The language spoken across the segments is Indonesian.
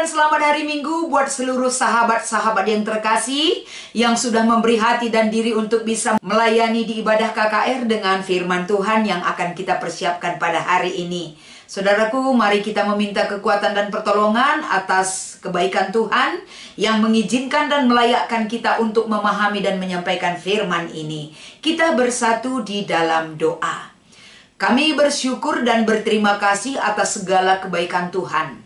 selamat hari Minggu buat seluruh sahabat-sahabat yang terkasih yang sudah memberi hati dan diri untuk bisa melayani di ibadah KKR dengan firman Tuhan yang akan kita persiapkan pada hari ini. Saudaraku, mari kita meminta kekuatan dan pertolongan atas kebaikan Tuhan yang mengizinkan dan melayakkan kita untuk memahami dan menyampaikan firman ini. Kita bersatu di dalam doa. Kami bersyukur dan berterima kasih atas segala kebaikan Tuhan.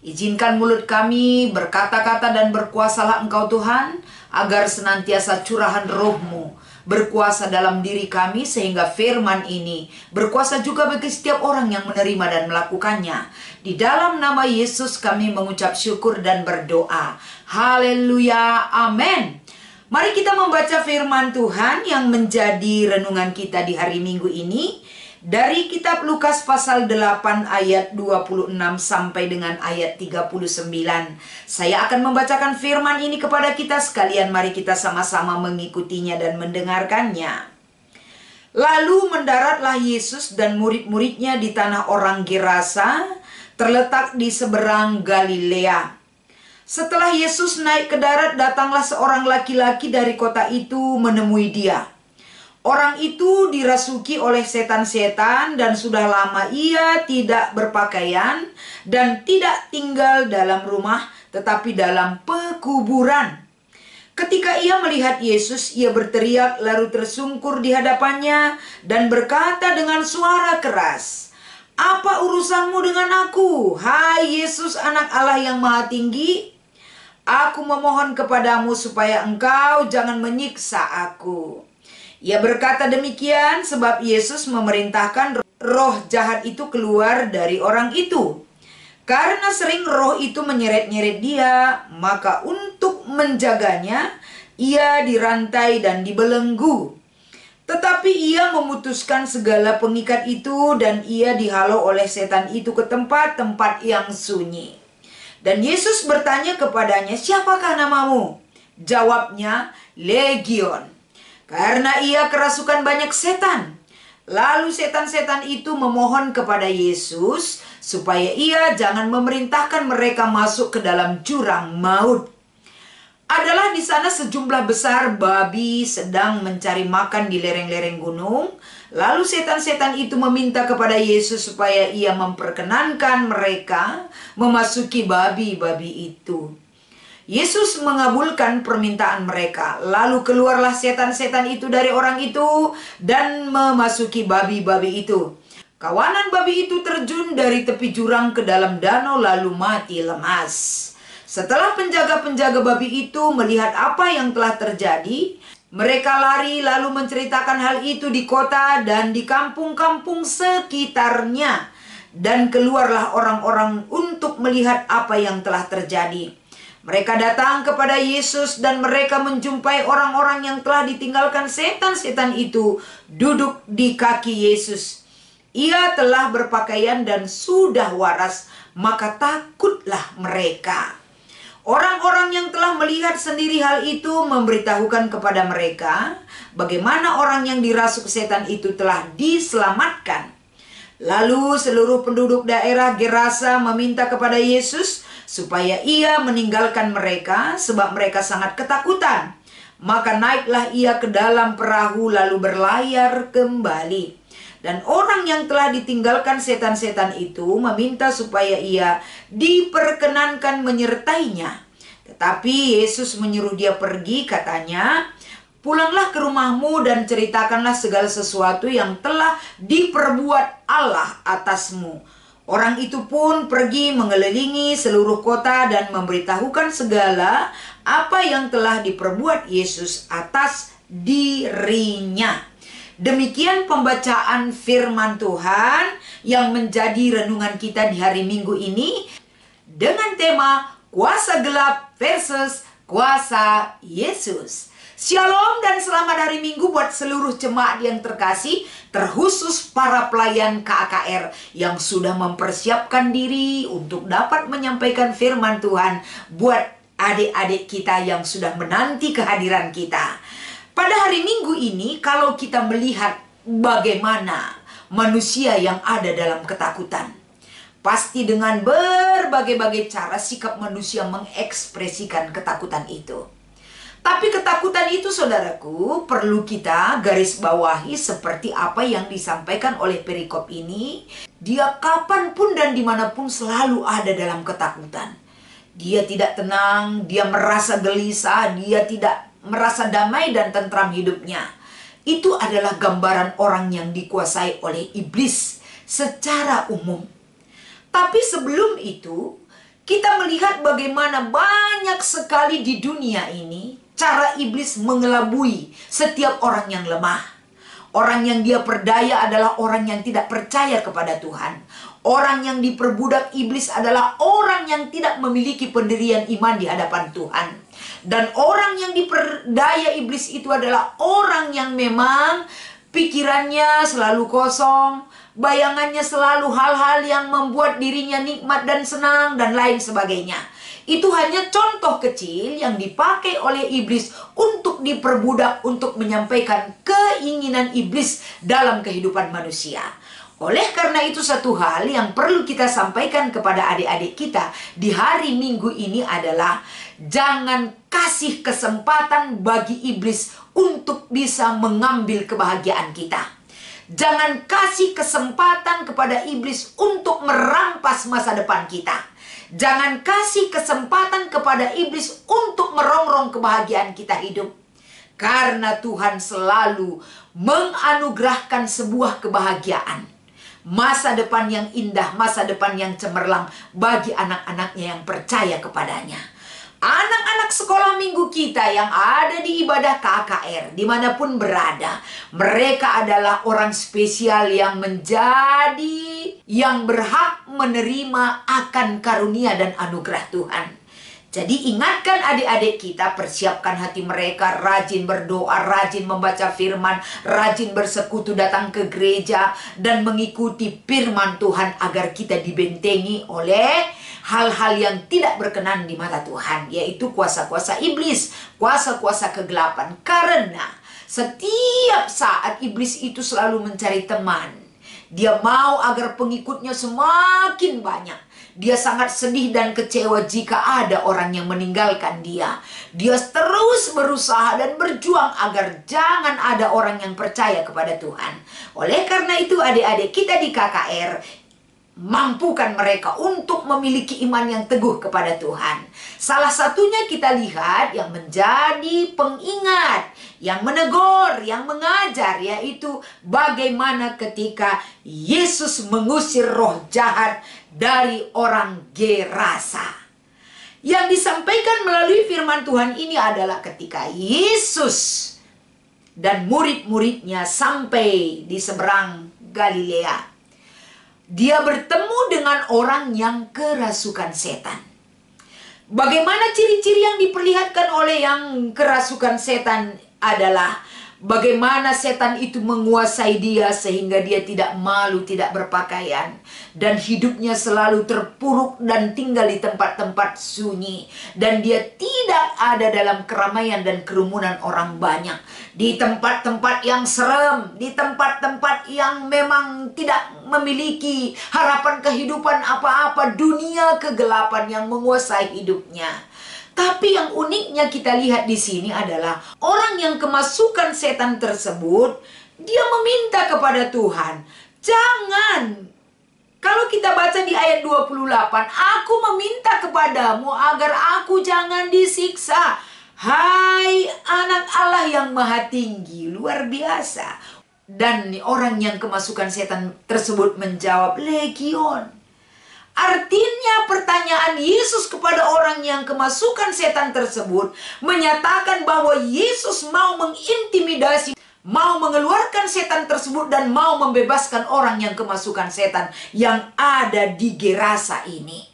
Izinkan mulut kami berkata-kata dan berkuasalah Engkau Tuhan, agar senantiasa curahan roh-Mu berkuasa dalam diri kami, sehingga firman ini berkuasa juga bagi setiap orang yang menerima dan melakukannya. Di dalam nama Yesus kami mengucap syukur dan berdoa. Haleluya, amin. Mari kita membaca firman Tuhan yang menjadi renungan kita di hari Minggu ini. Dari kitab Lukas pasal 8 ayat 26 sampai dengan ayat 39. Saya akan membacakan firman ini kepada kita sekalian. Mari kita sama-sama mengikutinya dan mendengarkannya. Lalu mendaratlah Yesus dan murid-muridnya di tanah orang Gerasa, terletak di seberang Galilea. Setelah Yesus naik ke darat, datanglah seorang laki-laki dari kota itu menemui dia. Orang itu dirasuki oleh setan-setan dan sudah lama ia tidak berpakaian dan tidak tinggal dalam rumah tetapi dalam pekuburan. Ketika ia melihat Yesus, ia berteriak lalu tersungkur di hadapannya dan berkata dengan suara keras, "Apa urusanmu dengan aku, hai Yesus, Anak Allah yang Maha Tinggi? Aku memohon kepadamu supaya engkau jangan menyiksa aku." Ia berkata demikian sebab Yesus memerintahkan roh jahat itu keluar dari orang itu. Karena sering roh itu menyeret-nyeret dia, maka untuk menjaganya, ia dirantai dan dibelenggu. Tetapi ia memutuskan segala pengikat itu dan ia dihalau oleh setan itu ke tempat-tempat yang sunyi. Dan Yesus bertanya kepadanya, "Siapakah namamu?" Jawabnya, "Legion." Karena ia kerasukan banyak setan. Lalu setan-setan itu memohon kepada Yesus supaya ia jangan memerintahkan mereka masuk ke dalam jurang maut. Adalah di sana sejumlah besar babi sedang mencari makan di lereng-lereng gunung. Lalu setan-setan itu meminta kepada Yesus supaya ia memperkenankan mereka memasuki babi-babi itu. Yesus mengabulkan permintaan mereka. Lalu keluarlah setan-setan itu dari orang itu dan memasuki babi-babi itu. Kawanan babi itu terjun dari tepi jurang ke dalam danau lalu mati lemas. Setelah penjaga-penjaga babi itu melihat apa yang telah terjadi, mereka lari lalu menceritakan hal itu di kota dan di kampung-kampung sekitarnya. Dan keluarlah orang-orang untuk melihat apa yang telah terjadi. Mereka datang kepada Yesus dan mereka menjumpai orang-orang yang telah ditinggalkan setan-setan itu duduk di kaki Yesus. Ia telah berpakaian dan sudah waras, maka takutlah mereka. Orang-orang yang telah melihat sendiri hal itu memberitahukan kepada mereka bagaimana orang yang dirasuk setan itu telah diselamatkan. Lalu seluruh penduduk daerah Gerasa meminta kepada Yesus supaya ia meninggalkan mereka sebab mereka sangat ketakutan. Maka naiklah ia ke dalam perahu lalu berlayar kembali. Dan orang yang telah ditinggalkan setan-setan itu meminta supaya ia diperkenankan menyertainya. Tetapi Yesus menyuruh dia pergi, katanya, "Pulanglah ke rumahmu dan ceritakanlah segala sesuatu yang telah diperbuat Allah atasmu." Orang itu pun pergi mengelilingi seluruh kota dan memberitahukan segala apa yang telah diperbuat Yesus atas dirinya. Demikian pembacaan firman Tuhan yang menjadi renungan kita di hari Minggu ini dengan tema kuasa gelap versus kuasa Yesus. Shalom dan selamat hari Minggu buat seluruh jemaat yang terkasih, terkhusus para pelayan KKR yang sudah mempersiapkan diri untuk dapat menyampaikan firman Tuhan buat adik-adik kita yang sudah menanti kehadiran kita. Pada hari Minggu ini, kalau kita melihat bagaimana manusia yang ada dalam ketakutan, Pasti dengan berbagai-bagai cara sikap manusia mengekspresikan ketakutan itu. Tapi ketakutan itu, saudaraku, perlu kita garis bawahi seperti apa yang disampaikan oleh perikop ini. Dia kapanpun dan dimanapun selalu ada dalam ketakutan. Dia tidak tenang, dia merasa gelisah, dia tidak merasa damai dan tentram hidupnya. Itu adalah gambaran orang yang dikuasai oleh iblis secara umum. Tapi sebelum itu, kita melihat bagaimana banyak sekali di dunia ini cara iblis mengelabui setiap orang yang lemah. Orang yang dia perdaya adalah orang yang tidak percaya kepada Tuhan. Orang yang diperbudak iblis adalah orang yang tidak memiliki pendirian iman di hadapan Tuhan. Dan orang yang diperdaya iblis itu adalah orang yang memang pikirannya selalu kosong, bayangannya selalu hal-hal yang membuat dirinya nikmat dan senang dan lain sebagainya. Itu hanya contoh kecil yang dipakai oleh iblis untuk diperbudak, untuk menyampaikan keinginan iblis dalam kehidupan manusia. Oleh karena itu, satu hal yang perlu kita sampaikan kepada adik-adik kita di hari Minggu ini adalah jangan kasih kesempatan bagi iblis untuk bisa mengambil kebahagiaan kita. Jangan kasih kesempatan kepada iblis untuk merampas masa depan kita. Jangan kasih kesempatan kepada iblis untuk merongrong kebahagiaan kita hidup. Karena Tuhan selalu menganugerahkan sebuah kebahagiaan. Masa depan yang indah, masa depan yang cemerlang bagi anak-anaknya yang percaya kepadanya. Anak-anak sekolah minggu kita yang ada di ibadah KKR, dimanapun berada, mereka adalah orang spesial yang berhak menerima akan karunia dan anugerah Tuhan. Jadi ingatkan adik-adik kita, persiapkan hati mereka, rajin berdoa, rajin membaca firman, rajin bersekutu datang ke gereja, dan mengikuti firman Tuhan agar kita dibentengi oleh hal-hal yang tidak berkenan di mata Tuhan, yaitu kuasa-kuasa iblis, kuasa-kuasa kegelapan. Karena setiap saat iblis itu selalu mencari teman. Dia mau agar pengikutnya semakin banyak. Dia sangat sedih dan kecewa jika ada orang yang meninggalkan dia. Dia terus berusaha dan berjuang agar jangan ada orang yang percaya kepada Tuhan. Oleh karena itu, adik-adik kita di KKR, mampukan mereka untuk memiliki iman yang teguh kepada Tuhan. Salah satunya kita lihat yang menjadi pengingat, yang menegur, yang mengajar, yaitu bagaimana ketika Yesus mengusir roh jahat dari orang Gerasa. Yang disampaikan melalui firman Tuhan ini adalah ketika Yesus dan murid-muridnya sampai di seberang Galilea. Dia bertemu dengan orang yang kerasukan setan. Bagaimana ciri-ciri yang diperlihatkan oleh yang kerasukan setan adalah bagaimana setan itu menguasai dia sehingga dia tidak malu, tidak berpakaian, dan hidupnya selalu terpuruk dan tinggal di tempat-tempat sunyi, dan dia tidak ada dalam keramaian dan kerumunan orang banyak, di tempat-tempat yang serem, di tempat-tempat yang memang tidak memiliki harapan kehidupan apa-apa, dunia kegelapan yang menguasai hidupnya. Tapi yang uniknya kita lihat di sini adalah orang yang kemasukan setan tersebut, dia meminta kepada Tuhan, jangan. Kalau kita baca di ayat 28, aku meminta kepadamu agar aku jangan disiksa. Hai anak Allah yang maha tinggi, luar biasa. Dan orang yang kemasukan setan tersebut menjawab, legion. Artinya pertanyaan Yesus kepada orang yang kemasukan setan tersebut menyatakan bahwa Yesus mau mengintimidasi, mau mengeluarkan setan tersebut dan mau membebaskan orang yang kemasukan setan yang ada di Gerasa ini.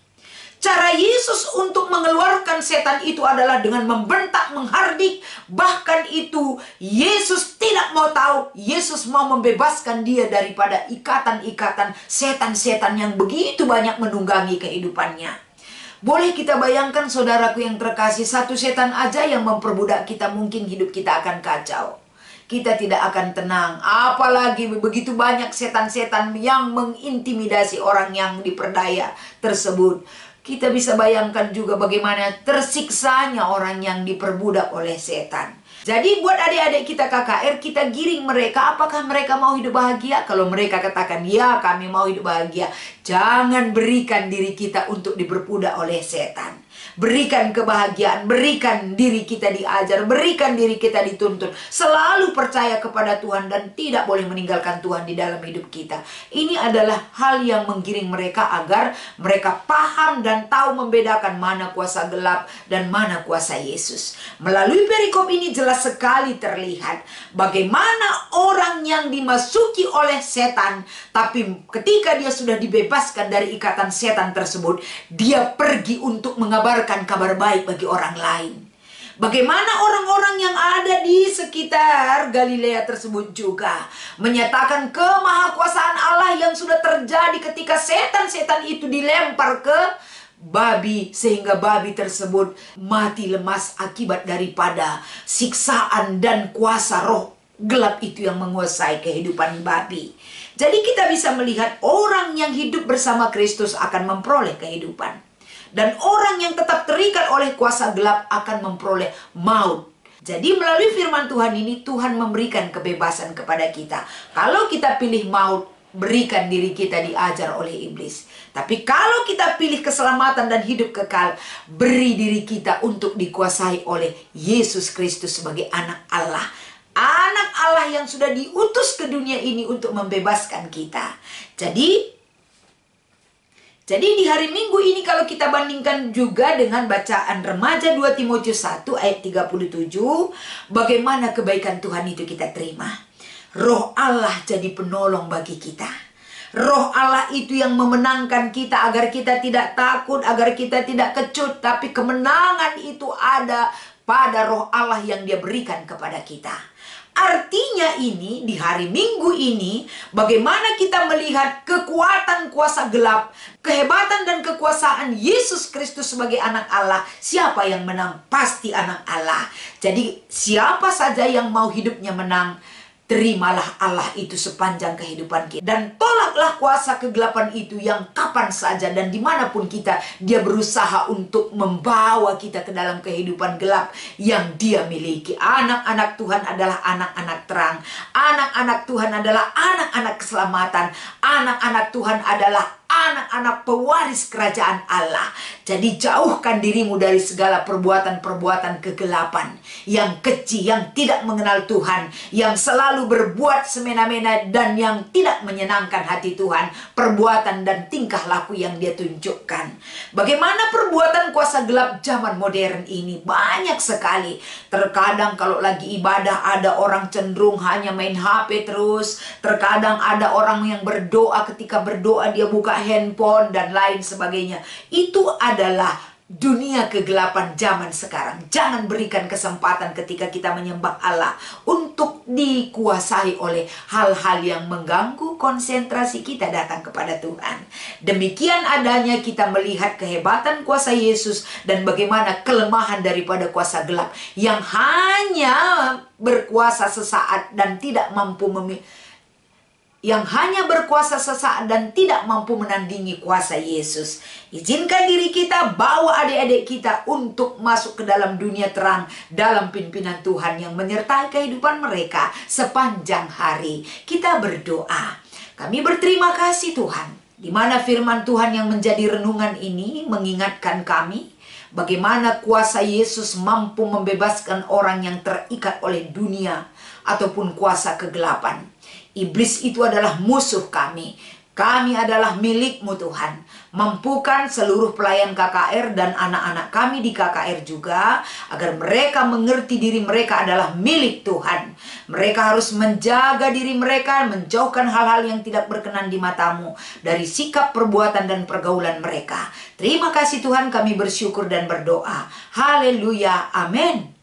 Cara Yesus untuk mengeluarkan setan itu adalah dengan membentak, menghardik. Bahkan itu Yesus tidak mau tahu. Yesus mau membebaskan dia daripada ikatan-ikatan setan-setan yang begitu banyak menunggangi kehidupannya. Boleh kita bayangkan, saudaraku yang terkasih, satu setan aja yang memperbudak kita, mungkin hidup kita akan kacau. kita tidak akan tenang. Apalagi begitu banyak setan-setan yang mengintimidasi orang yang diperdaya tersebut. Kita bisa bayangkan juga bagaimana tersiksanya orang yang diperbudak oleh setan. Jadi buat adik-adik kita KKR, kita giring mereka, apakah mereka mau hidup bahagia? Kalau mereka katakan, ya kami mau hidup bahagia, jangan berikan diri kita untuk diperbudak oleh setan. Berikan kebahagiaan, berikan diri kita diajar, berikan diri kita dituntun. Selalu percaya kepada Tuhan dan tidak boleh meninggalkan Tuhan di dalam hidup kita. Ini adalah hal yang menggiring mereka agar mereka paham dan tahu membedakan mana kuasa gelap dan mana kuasa Yesus. Melalui perikop ini jelas sekali terlihat bagaimana orang yang dimasuki oleh setan, tapi ketika dia sudah dibebaskan dari ikatan setan tersebut, dia pergi untuk mengabarkan kabar baik bagi orang lain. Bagaimana orang-orang yang ada di sekitar Galilea tersebut juga menyatakan kemahakuasaan Allah yang sudah terjadi ketika setan-setan itu dilempar ke babi, sehingga babi tersebut mati lemas akibat daripada siksaan dan kuasa roh gelap itu yang menguasai kehidupan babi. Jadi kita bisa melihat orang yang hidup bersama Kristus akan memperoleh kehidupan. Dan orang yang tetap terikat oleh kuasa gelap akan memperoleh maut. Jadi melalui firman Tuhan ini, Tuhan memberikan kebebasan kepada kita. Kalau kita pilih maut, berikan diri kita diajar oleh iblis. Tapi kalau kita pilih keselamatan dan hidup kekal, beri diri kita untuk dikuasai oleh Yesus Kristus sebagai anak Allah. Anak Allah yang sudah diutus ke dunia ini untuk membebaskan kita. Jadi di hari Minggu ini kalau kita bandingkan juga dengan bacaan remaja 2 Timotius 1 ayat 37, bagaimana kebaikan Tuhan itu kita terima. Roh Allah jadi penolong bagi kita. Roh Allah itu yang memenangkan kita agar kita tidak takut, agar kita tidak kecut, tapi kemenangan itu ada pada Roh Allah yang Dia berikan kepada kita. Artinya ini, di hari Minggu ini, bagaimana kita melihat kekuatan kuasa gelap, kehebatan dan kekuasaan Yesus Kristus sebagai anak Allah. Siapa yang menang? Pasti anak Allah. Jadi siapa saja yang mau hidupnya menang, terimalah Allah itu sepanjang kehidupan kita. Dan tolaklah kuasa kegelapan itu yang kapan saja dan dimanapun kita, dia berusaha untuk membawa kita ke dalam kehidupan gelap yang dia miliki. Anak-anak Tuhan adalah anak-anak terang. Anak-anak Tuhan adalah anak-anak keselamatan. Anak-anak Tuhan adalah anak-anak pewaris kerajaan Allah. Jadi jauhkan dirimu dari segala perbuatan-perbuatan kegelapan yang keji, yang tidak mengenal Tuhan, yang selalu berbuat semena-mena dan yang tidak menyenangkan hati Tuhan. Perbuatan dan tingkah laku yang dia tunjukkan. Bagaimana perbuatan kuasa gelap zaman modern ini? Banyak sekali. Terkadang kalau lagi ibadah ada orang cenderung hanya main HP terus. Terkadang ada orang yang berdoa, ketika berdoa dia buka handphone dan lain sebagainya. Itu adalah dunia kegelapan zaman sekarang. Jangan berikan kesempatan ketika kita menyembah Allah untuk dikuasai oleh hal-hal yang mengganggu konsentrasi kita datang kepada Tuhan. Demikian adanya kita melihat kehebatan kuasa Yesus dan bagaimana kelemahan daripada kuasa gelap yang hanya berkuasa sesaat dan tidak mampu berkuasa sesaat dan tidak mampu menandingi kuasa Yesus. Izinkan diri kita, bawa adik-adik kita untuk masuk ke dalam dunia terang dalam pimpinan Tuhan yang menyertai kehidupan mereka sepanjang hari. Kita berdoa. Kami berterima kasih Tuhan, di mana firman Tuhan yang menjadi renungan ini mengingatkan kami bagaimana kuasa Yesus mampu membebaskan orang yang terikat oleh dunia ataupun kuasa kegelapan. Iblis itu adalah musuh kami. Kami adalah milik-Mu Tuhan. Mampukan seluruh pelayan KKR dan anak-anak kami di KKR juga, agar mereka mengerti diri mereka adalah milik Tuhan. Mereka harus menjaga diri mereka, menjauhkan hal-hal yang tidak berkenan di mata-Mu dari sikap, perbuatan, dan pergaulan mereka. Terima kasih Tuhan, kami bersyukur dan berdoa. Haleluya, amin.